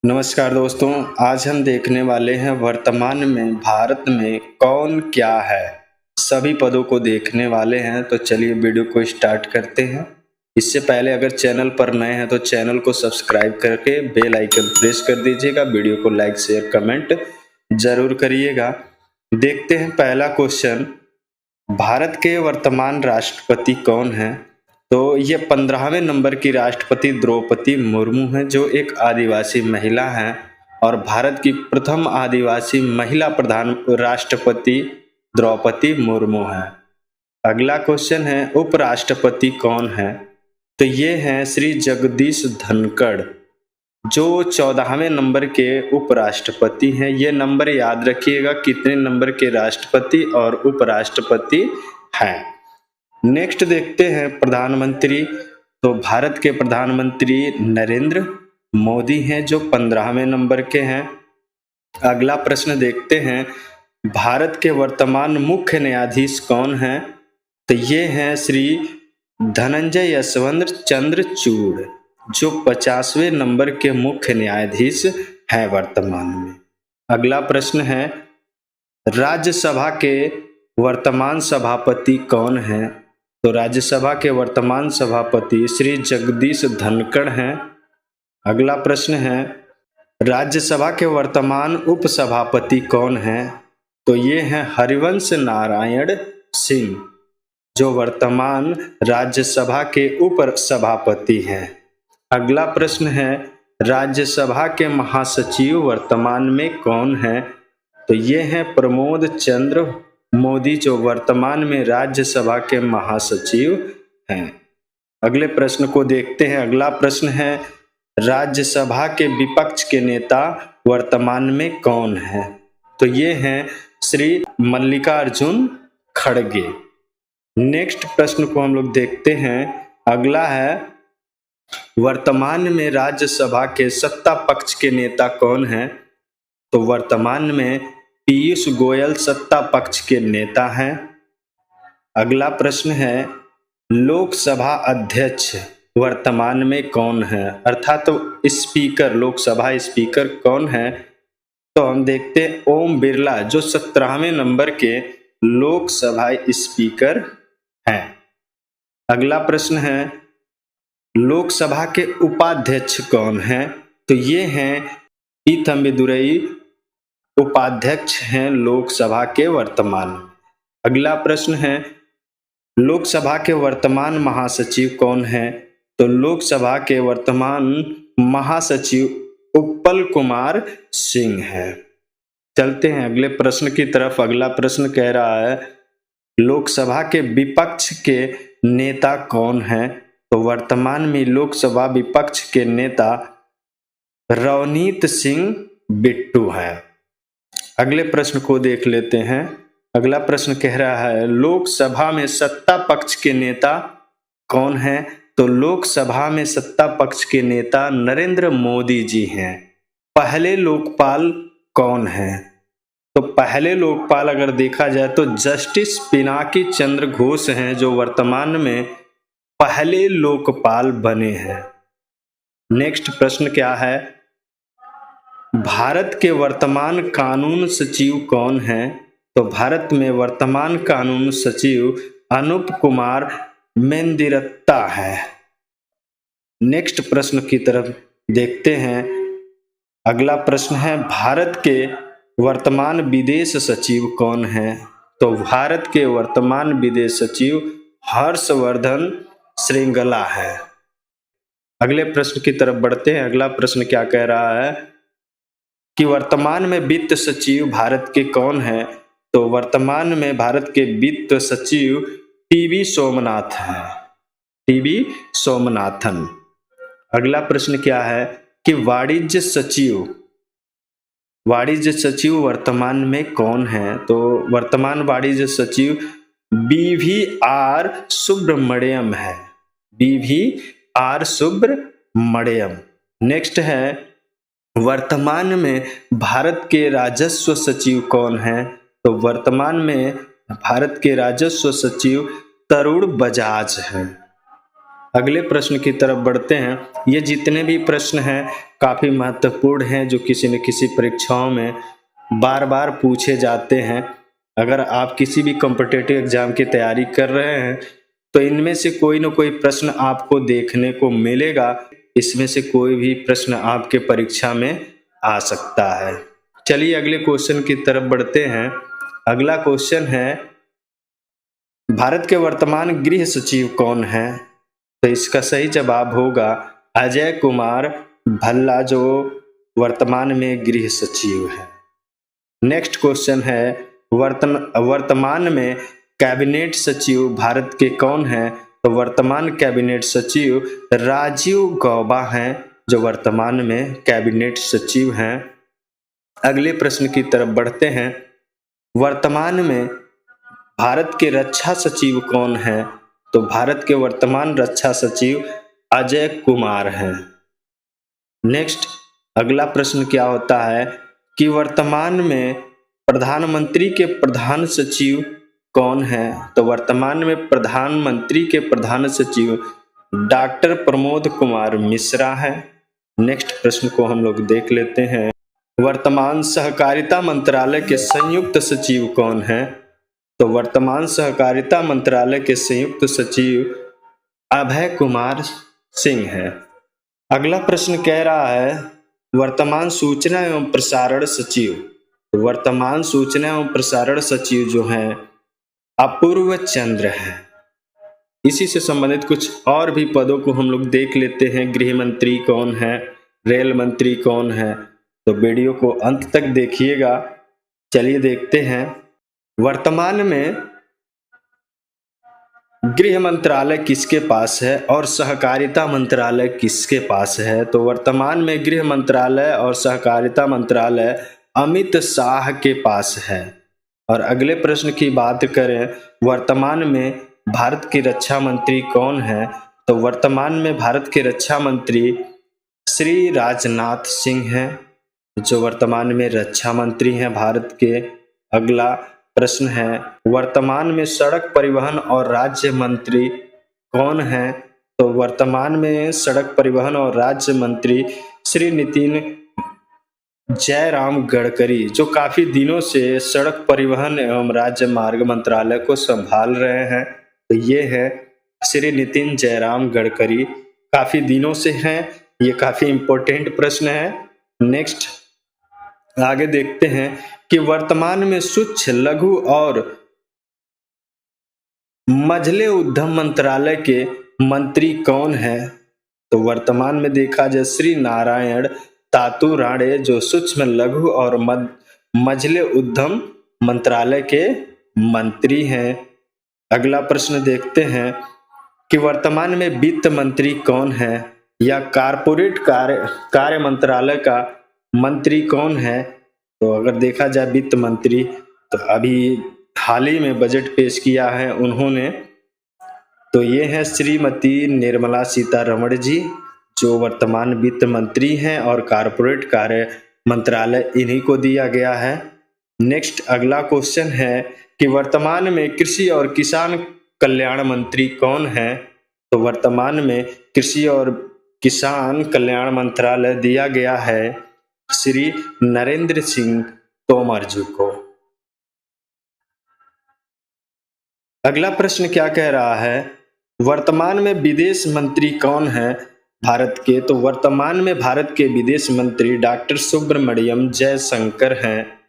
नमस्कार दोस्तों, आज हम देखने वाले हैं वर्तमान में भारत में कौन क्या है। सभी पदों को देखने वाले हैं, तो चलिए वीडियो को स्टार्ट करते हैं। इससे पहले अगर चैनल पर नए हैं तो चैनल को सब्सक्राइब करके बेल आइकन प्रेस कर दीजिएगा। वीडियो को लाइक शेयर कमेंट जरूर करिएगा। देखते हैं पहला क्वेश्चन, भारत के वर्तमान राष्ट्रपति कौन हैं? तो ये 15वें नंबर की राष्ट्रपति द्रौपदी मुर्मू हैं, जो एक आदिवासी महिला हैं और भारत की प्रथम आदिवासी महिला प्रधान राष्ट्रपति द्रौपदी मुर्मू हैं। अगला क्वेश्चन है, उपराष्ट्रपति कौन है? तो ये हैं श्री जगदीश धनखड़, जो 14वें नंबर के उपराष्ट्रपति हैं। ये नंबर याद रखिएगा, कितने नंबर के राष्ट्रपति और उपराष्ट्रपति हैं। नेक्स्ट देखते हैं प्रधानमंत्री। तो भारत के प्रधानमंत्री नरेंद्र मोदी हैं, जो 15वें नंबर के हैं। अगला प्रश्न देखते हैं, भारत के वर्तमान मुख्य न्यायाधीश कौन हैं? तो ये हैं श्री धनंजय यशवंत चंद्रचूड़, जो 50वें नंबर के मुख्य न्यायाधीश हैं वर्तमान में। अगला प्रश्न है, राज्यसभा के वर्तमान सभापति कौन हैं? तो राज्यसभा के वर्तमान सभापति श्री जगदीश धनखड़ हैं। अगला प्रश्न है, राज्यसभा के वर्तमान उपसभापति कौन हैं? तो ये हैं हरिवंश नारायण सिंह, जो वर्तमान राज्यसभा के उपसभापति हैं। अगला प्रश्न है, राज्यसभा के महासचिव वर्तमान में कौन हैं? तो ये हैं प्रमोद चंद्र मोदी, जो वर्तमान में राज्यसभा के महासचिव हैं। अगले प्रश्न को देखते हैं। अगला प्रश्न है, राज्यसभा के विपक्ष के नेता वर्तमान में कौन हैं? तो ये हैं श्री मल्लिकार्जुन खड़गे। नेक्स्ट प्रश्न को हम लोग देखते हैं। अगला है, वर्तमान में राज्यसभा के सत्ता पक्ष के नेता कौन हैं? तो वर्तमान में पीयूष गोयल सत्ता पक्ष के नेता हैं। अगला प्रश्न है, लोकसभा अध्यक्ष वर्तमान में कौन है? अर्थात तो स्पीकर, लोकसभा स्पीकर कौन है? तो हम देखते हैं ओम बिरला, जो 17वें नंबर के लोकसभा स्पीकर हैं। अगला प्रश्न है, लोकसभा के उपाध्यक्ष कौन हैं? तो ये हैं पी थंबीदुरई, उपाध्यक्ष हैं लोकसभा के वर्तमान। अगला प्रश्न है, लोकसभा के वर्तमान महासचिव कौन है? तो लोकसभा के वर्तमान महासचिव उत्पल कुमार सिंह है। चलते हैं अगले प्रश्न की तरफ। अगला प्रश्न कह रहा है, लोकसभा के विपक्ष के नेता कौन हैं? तो वर्तमान में लोकसभा विपक्ष के नेता रवनीत सिंह बिट्टू हैं। अगले प्रश्न को देख लेते हैं। अगला प्रश्न कह रहा है, लोकसभा में सत्ता पक्ष के नेता कौन हैं? तो लोकसभा में सत्ता पक्ष के नेता नरेंद्र मोदी जी हैं। पहले लोकपाल कौन हैं? तो पहले लोकपाल अगर देखा जाए तो जस्टिस पिनाकी चंद्र घोष हैं, जो वर्तमान में पहले लोकपाल बने हैं। नेक्स्ट प्रश्न क्या है, भारत के वर्तमान कानून सचिव कौन हैं? तो भारत में वर्तमान कानून सचिव अनूप कुमार मेंदिरत्ता है। नेक्स्ट प्रश्न की तरफ देखते हैं। अगला प्रश्न है, भारत के वर्तमान विदेश सचिव कौन हैं? तो भारत के वर्तमान विदेश सचिव हर्षवर्धन श्रृंगला है। अगले प्रश्न की तरफ बढ़ते हैं। अगला प्रश्न क्या कह रहा है कि वर्तमान में वित्त सचिव भारत के कौन हैं? तो वर्तमान में भारत के वित्त सचिव टीवी सोमनाथ हैं, टीवी सोमनाथन। अगला प्रश्न क्या है कि वाणिज्य सचिव वर्तमान में कौन है? तो वर्तमान वाणिज्य सचिव BVR सुब्रमण्यम है, BVR सुब्रमण्यम। नेक्स्ट है, वर्तमान में भारत के राजस्व सचिव कौन हैं? तो वर्तमान में भारत के राजस्व सचिव तरुण बजाज हैं। अगले प्रश्न की तरफ बढ़ते हैं। ये जितने भी प्रश्न हैं काफ़ी महत्वपूर्ण हैं, जो किसी न किसी परीक्षाओं में बार बार पूछे जाते हैं। अगर आप किसी भी कॉम्पिटिटिव एग्जाम की तैयारी कर रहे हैं तो इनमें से कोई न कोई प्रश्न आपको देखने को मिलेगा। इसमें से कोई भी प्रश्न आपके परीक्षा में आ सकता है। चलिए अगले क्वेश्चन की तरफ बढ़ते हैं। अगला क्वेश्चन है, भारत के वर्तमान गृह सचिव कौन है? तो इसका सही जवाब होगा अजय कुमार भल्ला, जो वर्तमान में गृह सचिव है। नेक्स्ट क्वेश्चन है, वर्तमान में कैबिनेट सचिव भारत के कौन है? तो वर्तमान कैबिनेट सचिव राजीव गौबा हैं, जो वर्तमान में कैबिनेट सचिव हैं। अगले प्रश्न की तरफ बढ़ते हैं। वर्तमान में भारत के रक्षा सचिव कौन है? तो भारत के वर्तमान रक्षा सचिव अजय कुमार हैं। नेक्स्ट अगला प्रश्न क्या होता है कि वर्तमान में प्रधानमंत्री के प्रधान सचिव कौन है? तो वर्तमान में प्रधानमंत्री के प्रधान सचिव डॉक्टर प्रमोद कुमार मिश्रा हैं। नेक्स्ट प्रश्न को हम लोग देख लेते हैं। वर्तमान सहकारिता मंत्रालय के संयुक्त सचिव कौन है? तो वर्तमान सहकारिता मंत्रालय के संयुक्त सचिव अभय कुमार सिंह हैं। अगला प्रश्न कह रहा है, वर्तमान सूचना एवं प्रसारण सचिव। तो वर्तमान सूचना एवं प्रसारण सचिव जो हैं अपूर्व चंद्र हैं। इसी से संबंधित कुछ और भी पदों को हम लोग देख लेते हैं। गृह मंत्री कौन है, रेल मंत्री कौन है? तो वीडियो को अंत तक देखिएगा। चलिए देखते हैं। वर्तमान में गृह मंत्रालय किसके पास है और सहकारिता मंत्रालय किसके पास है? तो वर्तमान में गृह मंत्रालय और सहकारिता मंत्रालय अमित शाह के पास है। और अगले प्रश्न की बात करें, वर्तमान में भारत के रक्षा मंत्री कौन है? तो वर्तमान में भारत के रक्षा मंत्री श्री राजनाथ सिंह हैं, जो वर्तमान में रक्षा मंत्री हैं भारत के। अगला प्रश्न है, वर्तमान में सड़क परिवहन और राज्य मंत्री कौन है? तो वर्तमान में सड़क परिवहन और राज्य मंत्री श्री नितिन जयराम गडकरी, जो काफी दिनों से सड़क परिवहन एवं राज्य मार्ग मंत्रालय को संभाल रहे हैं। तो ये है श्री नितिन जयराम गडकरी, काफी दिनों से हैं। ये काफी इंपॉर्टेंट प्रश्न है। नेक्स्ट आगे देखते हैं कि वर्तमान में सूक्ष्म लघु और मझले उद्यम मंत्रालय के मंत्री कौन है? तो वर्तमान में देखा जाए श्री नारायण तातू राणे, जो सूक्ष्म लघु और मझले उद्यम मंत्रालय के मंत्री हैं। अगला प्रश्न देखते हैं कि वर्तमान में वित्त मंत्री कौन है या कारपोरेट कार्य मंत्रालय का मंत्री कौन है? तो अगर देखा जाए वित्त मंत्री, तो अभी हाल ही में बजट पेश किया है उन्होंने, तो ये है श्रीमती निर्मला सीतारमण जी, जो वर्तमान वित्त मंत्री हैं और कारपोरेट कार्य मंत्रालय इन्हीं को दिया गया है। नेक्स्ट अगला क्वेश्चन है कि वर्तमान में कृषि और किसान कल्याण मंत्री कौन है? तो वर्तमान में कृषि और किसान कल्याण मंत्रालय दिया गया है श्री नरेंद्र सिंह तोमर जी को। अगला प्रश्न क्या कह रहा है, वर्तमान में विदेश मंत्री कौन है भारत के? तो वर्तमान में भारत के विदेश मंत्री डॉक्टर सुब्रमण्यम जयशंकर हैं।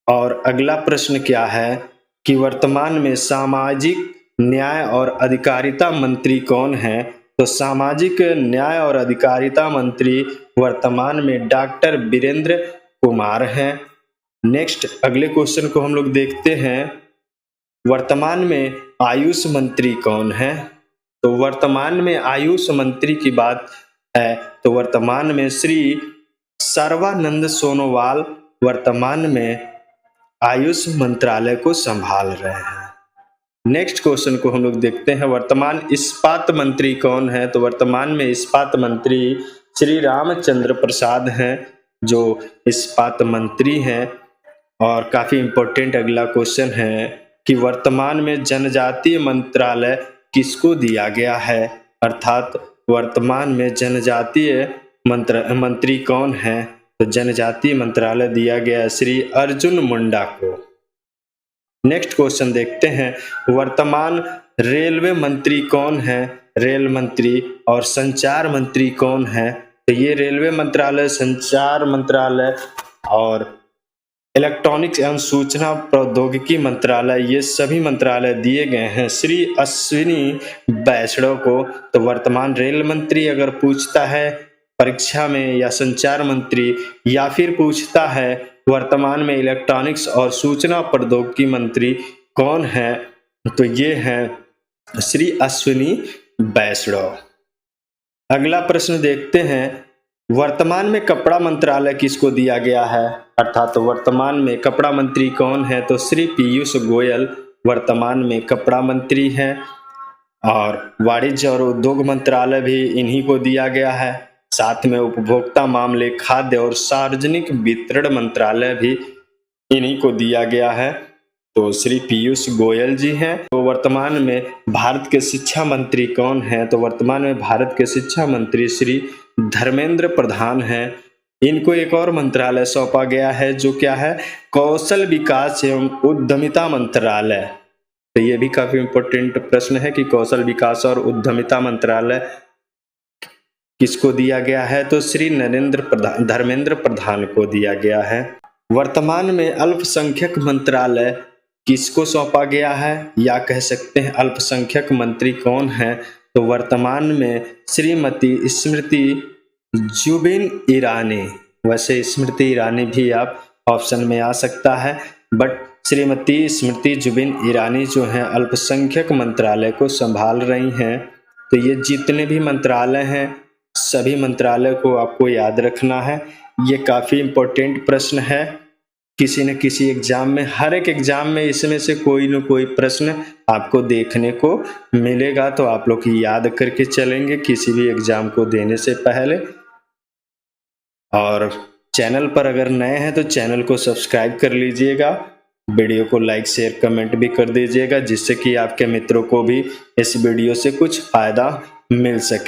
और अगला प्रश्न क्या है कि वर्तमान में सामाजिक न्याय और अधिकारिता मंत्री कौन है? तो सामाजिक न्याय और अधिकारिता मंत्री वर्तमान में डॉक्टर वीरेंद्र कुमार हैं। नेक्स्ट अगले क्वेश्चन को हम लोग देखते हैं, वर्तमान में आयुष मंत्री कौन है? तो वर्तमान में आयुष मंत्री की बात है तो वर्तमान में श्री सर्बानंद सोनोवाल वर्तमान में आयुष मंत्रालय को संभाल रहे हैं। नेक्स्ट क्वेश्चन को हम लोग देखते हैं, वर्तमान इस्पात मंत्री कौन है? तो वर्तमान में इस्पात मंत्री श्री रामचंद्र प्रसाद हैं, जो इस्पात मंत्री हैं। और काफी इंपॉर्टेंट अगला क्वेश्चन है कि वर्तमान में जनजातीय मंत्रालय किसको दिया गया है, अर्थात वर्तमान में जनजातीय मंत्री कौन है? तो जनजातीय मंत्रालय दिया गया श्री अर्जुन मुंडा को। नेक्स्ट क्वेश्चन देखते हैं, वर्तमान रेलवे मंत्री कौन है? रेल मंत्री और संचार मंत्री कौन है? तो ये रेलवे मंत्रालय, संचार मंत्रालय और इलेक्ट्रॉनिक्स एवं सूचना प्रौद्योगिकी मंत्रालय, ये सभी मंत्रालय दिए गए हैं श्री अश्विनी वैष्णव को। तो वर्तमान रेल मंत्री अगर पूछता है परीक्षा में, या संचार मंत्री, या फिर पूछता है वर्तमान में इलेक्ट्रॉनिक्स और सूचना प्रौद्योगिकी मंत्री कौन है, तो ये हैं श्री अश्विनी वैष्णव। अगला प्रश्न देखते हैं, वर्तमान में कपड़ा मंत्रालय किसको दिया गया है, अर्थात वर्तमान में कपड़ा मंत्री कौन है? तो श्री पीयूष गोयल वर्तमान में कपड़ा मंत्री हैं। और वाणिज्य और उद्योग मंत्रालय भी इन्हीं को दिया गया है। साथ में उपभोक्ता मामले, खाद्य और सार्वजनिक वितरण मंत्रालय भी इन्हीं को दिया गया है, तो श्री पीयूष गोयल जी हैं। तो वर्तमान में भारत के शिक्षा मंत्री कौन हैं? तो वर्तमान में भारत के शिक्षा मंत्री श्री धर्मेंद्र प्रधान हैं। इनको एक और मंत्रालय सौंपा गया है, जो क्या है, कौशल विकास एवं उद्यमिता मंत्रालय। तो ये भी काफी इंपॉर्टेंट प्रश्न है कि कौशल विकास और उद्यमिता मंत्रालय किसको दिया गया है? तो श्री धर्मेंद्र प्रधान को दिया गया है। वर्तमान में अल्पसंख्यक मंत्रालय किसको सौंपा गया है, या कह सकते हैं अल्पसंख्यक मंत्री कौन है? तो वर्तमान में श्रीमती स्मृति जुबिन ईरानी। वैसे स्मृति ईरानी भी आप ऑप्शन में आ सकता है, बट श्रीमती स्मृति जुबिन ईरानी जो हैं अल्पसंख्यक मंत्रालय को संभाल रही हैं। तो ये जितने भी मंत्रालय हैं सभी मंत्रालय को आपको याद रखना है। ये काफ़ी इम्पोर्टेंट प्रश्न है, किसी न किसी एग्जाम में, हर एक एग्जाम में इसमें से कोई न कोई प्रश्न आपको देखने को मिलेगा। तो आप लोग याद करके चलेंगे किसी भी एग्जाम को देने से पहले। और चैनल पर अगर नए हैं तो चैनल को सब्सक्राइब कर लीजिएगा, वीडियो को लाइक शेयर कमेंट भी कर दीजिएगा, जिससे कि आपके मित्रों को भी इस वीडियो से कुछ फायदा मिल सके।